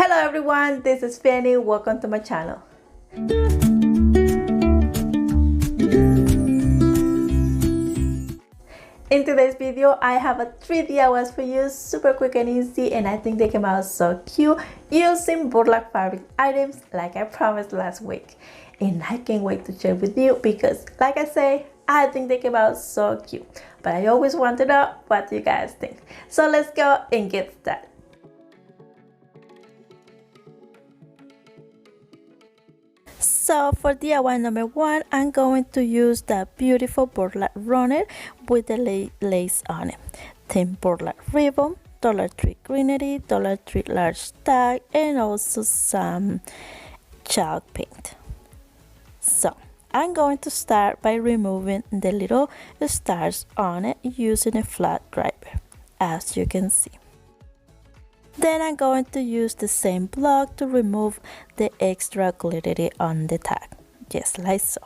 Hello everyone, this is Fanny. Welcome to my channel. In today's video, I have a 3 DIYs for you, super quick and easy, and I think they came out so cute using burlap fabric items like I promised last week. And I can't wait to share with you because, like I say, I think they came out so cute. But I always want to know what you guys think. So let's go and get started. So for DIY number 1, I'm going to use that beautiful burlap runner with the lace on it. 10 burlap ribbon, DollarTree greenery, DollarTree large tag, and also some chalk paint. So I'm going to start by removing the little stars on it using a flat driver, as you can see. Then I'm going to use the same block to remove the extra glittery on the tag, just like so.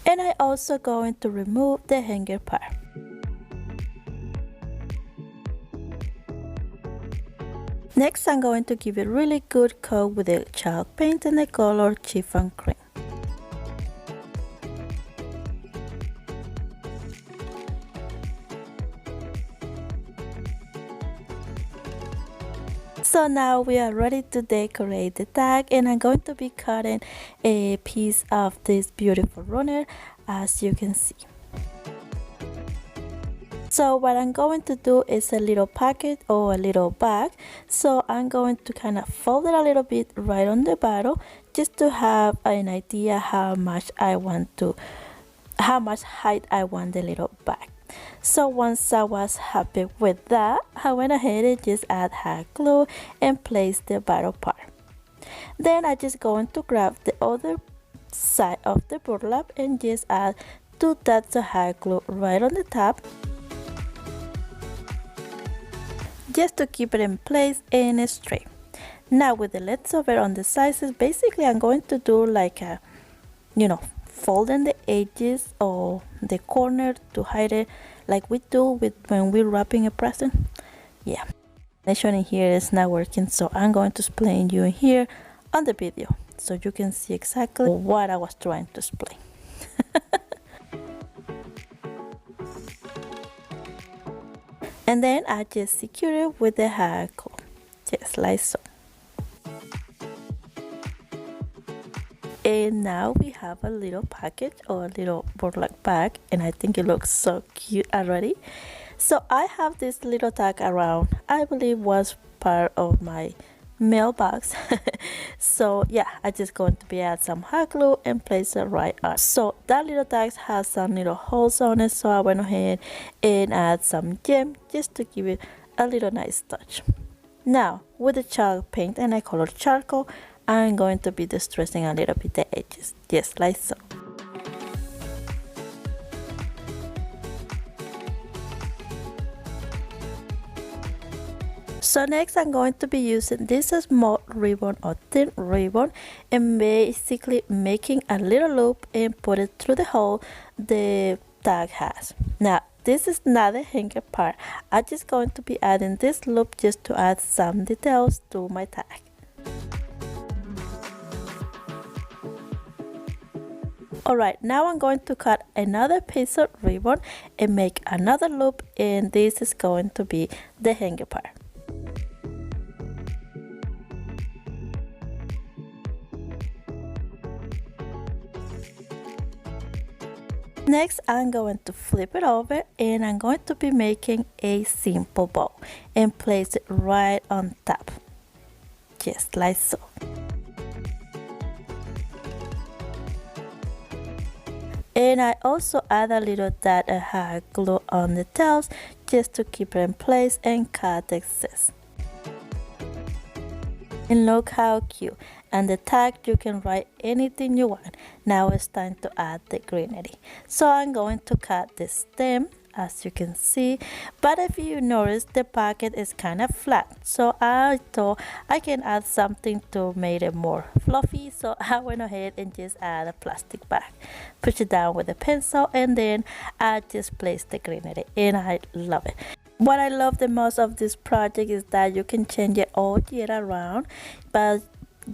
And I'm also going to remove the hanger part. Next, I'm going to give it a really good coat with the chalk paint in the color Chiffon Cream. So now we are ready to decorate the tag, and I'm going to be cutting a piece of this beautiful runner, as you can see. So what I'm going to do is a little pocket or a little bag. So I'm going to kind of fold it a little bit right on the bottom, just to have an idea how much height I want the little bag. So once I was happy with that, I went ahead and just add hot glue and place the bottom part. Then I just going to grab the other side of the burlap and just add 2 dots of hot glue right on the top, just to keep it in place and straight. Now with the leftover on the sizes, basically I'm going to do like a, folding the edges or the corner to hide it, like we do when we're wrapping a present. Yeah, this one in here is not working, so I'm going to explain you in here on the video so you can see exactly what I was trying to explain. And then I just secure it with the hot glue, just like so. And now we have a little package or a little burlap bag, and I think it looks so cute already. So I have this little tag around, I believe was part of my mailbox. So yeah, I just going to be add some hot glue and place it right on. So that little tag has some little holes on it, so I went ahead and add some gem just to give it a little nice touch. Now with the chalk paint, and I color charcoal, I'm going to be distressing a little bit the edges, just like so. So next I'm going to be using this small ribbon or thin ribbon and basically making a little loop and put it through the hole the tag has. Now this is not the hanger part. I'm just going to be adding this loop just to add some details to my tag. Alright, now I'm going to cut another piece of ribbon and make another loop, and this is going to be the hanger part. Next, I'm going to flip it over, and I'm going to be making a simple bow and place it right on top, just like so. And I also add a little dot of hot glue on the tails just to keep it in place and cut the excess. And look how cute. And the tag, you can write anything you want. Now it's time to add the greenery. So I'm going to cut the stem as you can see, but if you notice, the pocket is kind of flat, so I thought I can add something to make it more fluffy. So I went ahead and just add a plastic bag, push it down with a pencil, and then I just placed the greenery, and I love it. What I love the most of this project is that you can change it all year around, but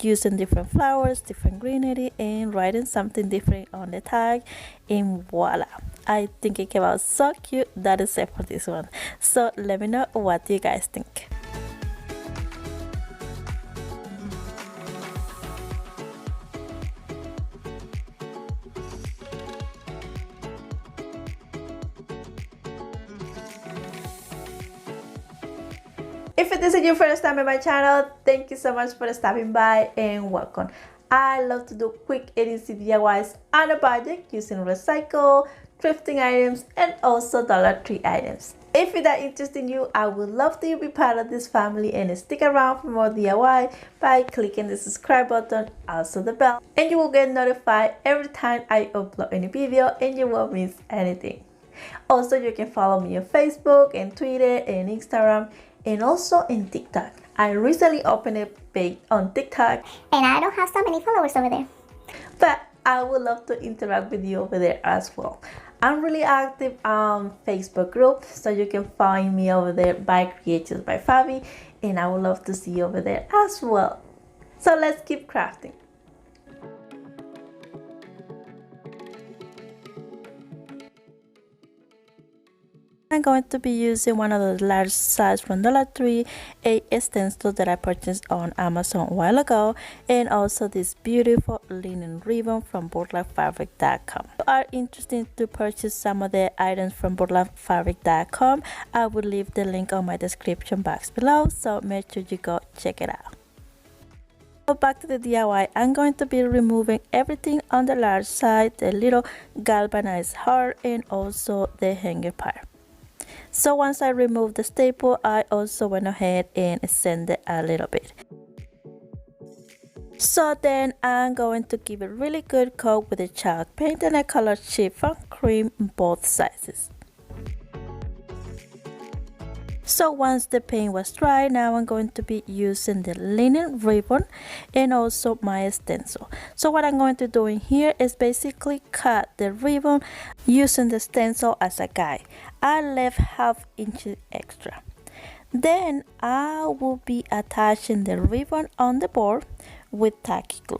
using different flowers, different greenery, and writing something different on the tag, and voila, I think it came out so cute. That is it for this one. So let me know what you guys think. If this is your first time in my channel, thank you so much for stopping by and welcome. I love to do quick and easy DIYs on a budget using recycle, thrifting items, and also DollarTree items. If that interests you, I would love to be part of this family and stick around for more DIY by clicking the subscribe button, also the bell, and you will get notified every time I upload any video and you won't miss anything. Also, you can follow me on Facebook and Twitter and Instagram, and also in TikTok. I recently opened a page on TikTok and I don't have so many followers over there, but I would love to interact with you over there as well. I'm really active on Facebook group, so you can find me over there by Creations by Favi, and I would love to see you over there as well. So let's keep crafting. I'm going to be using one of the large size from DollarTree, a stencil that I purchased on Amazon a while ago, and also this beautiful linen ribbon from BURLAPfabric.com. If you are interested to purchase some of the items from BURLAPfabric.com, I will leave the link on my description box below, so make sure you go check it out. So back to the DIY, I'm going to be removing everything on the large side, the little galvanized heart, and also the hanger part. So once I removed the staple, I also went ahead and sanded it a little bit. So then I'm going to give it a really good coat with a chalk paint and a color chiffon cream both sizes. So once the paint was dry, now I'm going to be using the linen ribbon and also my stencil. So what I'm going to do in here is basically cut the ribbon using the stencil as a guide. I left ½ inch extra. Then I will be attaching the ribbon on the board with tacky glue.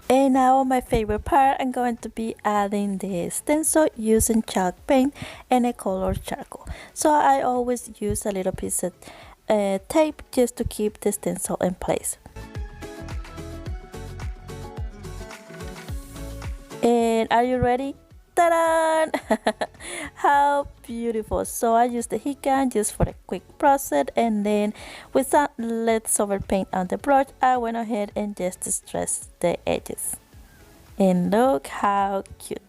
And now my favorite part, I'm going to be adding the stencil using chalk paint and a colored charcoal. So I always use a little piece of tape just to keep the stencil in place. And are you ready? Ta-da! How beautiful. So I used the heat gun just for a quick process, and then with some leftover paint on the brush, I went ahead and just distressed the edges. And look how cute.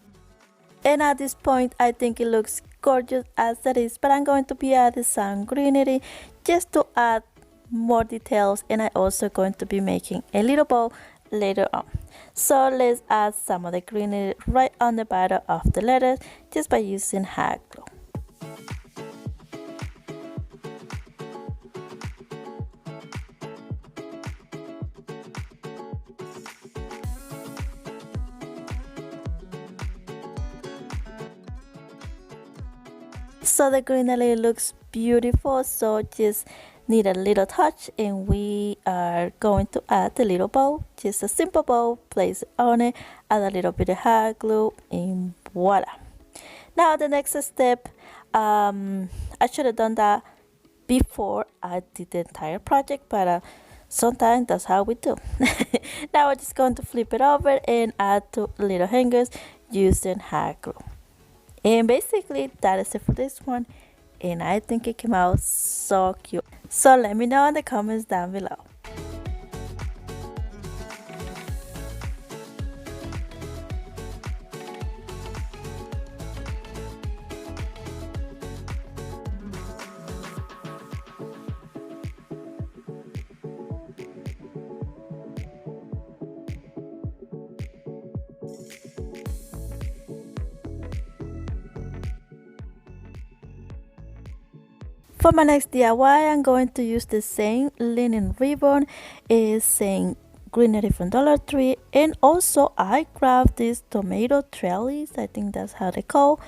And at this point, I think it looks gorgeous as it is, but I'm going to be adding some greenery just to add more details, and I'm also going to be making a little bow later on. So let's add some of the greenery right on the bottom of the letters just by using hot glue. So the greenery looks beautiful, so just need a little touch, and we are going to add the little bow, just a simple bow, place it on it, add a little bit of hot glue, and voila. Now the next step, I should have done that before I did the entire project, but sometimes that's how we do. Now I'm just going to flip it over and add 2 little hangers using hot glue. And basically that is it for this one, and I think it came out so cute. So let me know in the comments down below. For my next DIY, I'm going to use the same linen ribbon, same greenery from Dollar Tree, and also I grabbed these tomato trellis, I think that's how they call.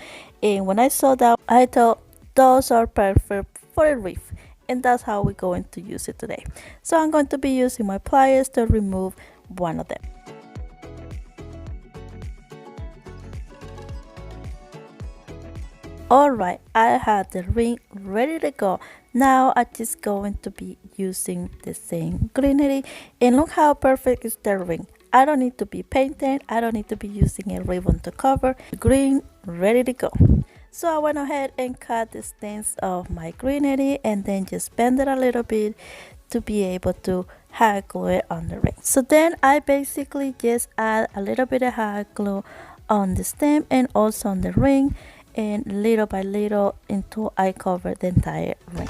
And when I saw that, I thought those are perfect for a wreath, and that's how we're going to use it today. So I'm going to be using my pliers to remove one of them. Alright, I have the ring ready to go. Now I'm just going to be using the same greenery, and look how perfect is the ring. I don't need to be painted, I don't need to be using a ribbon to cover. Green, ready to go. So I went ahead and cut the stems of my greenery and then just bend it a little bit to be able to hot glue it on the ring. So then I basically just add a little bit of hot glue on the stem and also on the ring, and little by little until I cover the entire ring.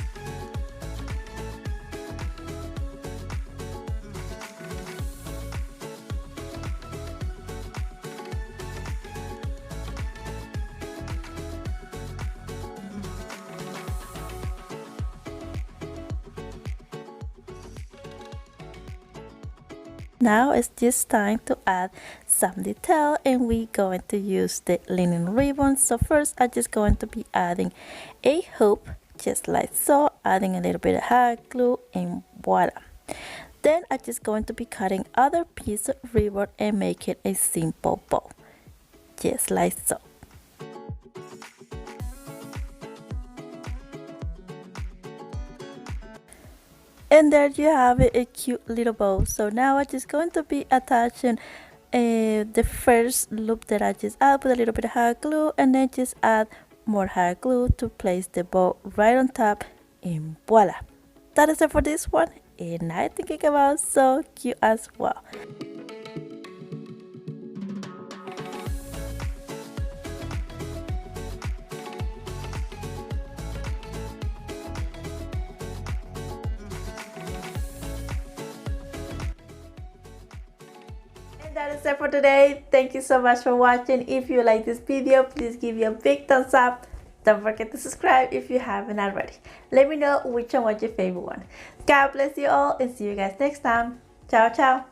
Now it's just time to add some detail, and we're going to use the linen ribbon. So first I'm just going to be adding a hoop, just like so, adding a little bit of hot glue, and voila. Then I'm just going to be cutting other piece of ribbon and make it a simple bow, just like so. And there you have it, a cute little bow. So now I'm just going to be attaching the first loop that I just add with a little bit of hot glue, and then just add more hot glue to place the bow right on top, and voila. That is it for this one, and I think it came out so cute as well. That is it for today. Thank you so much for watching. If you like this video, please give me a big thumbs up. Don't forget to subscribe if you haven't already. Let me know which one was your favorite one. God bless you all, and see you guys next time. Ciao, ciao.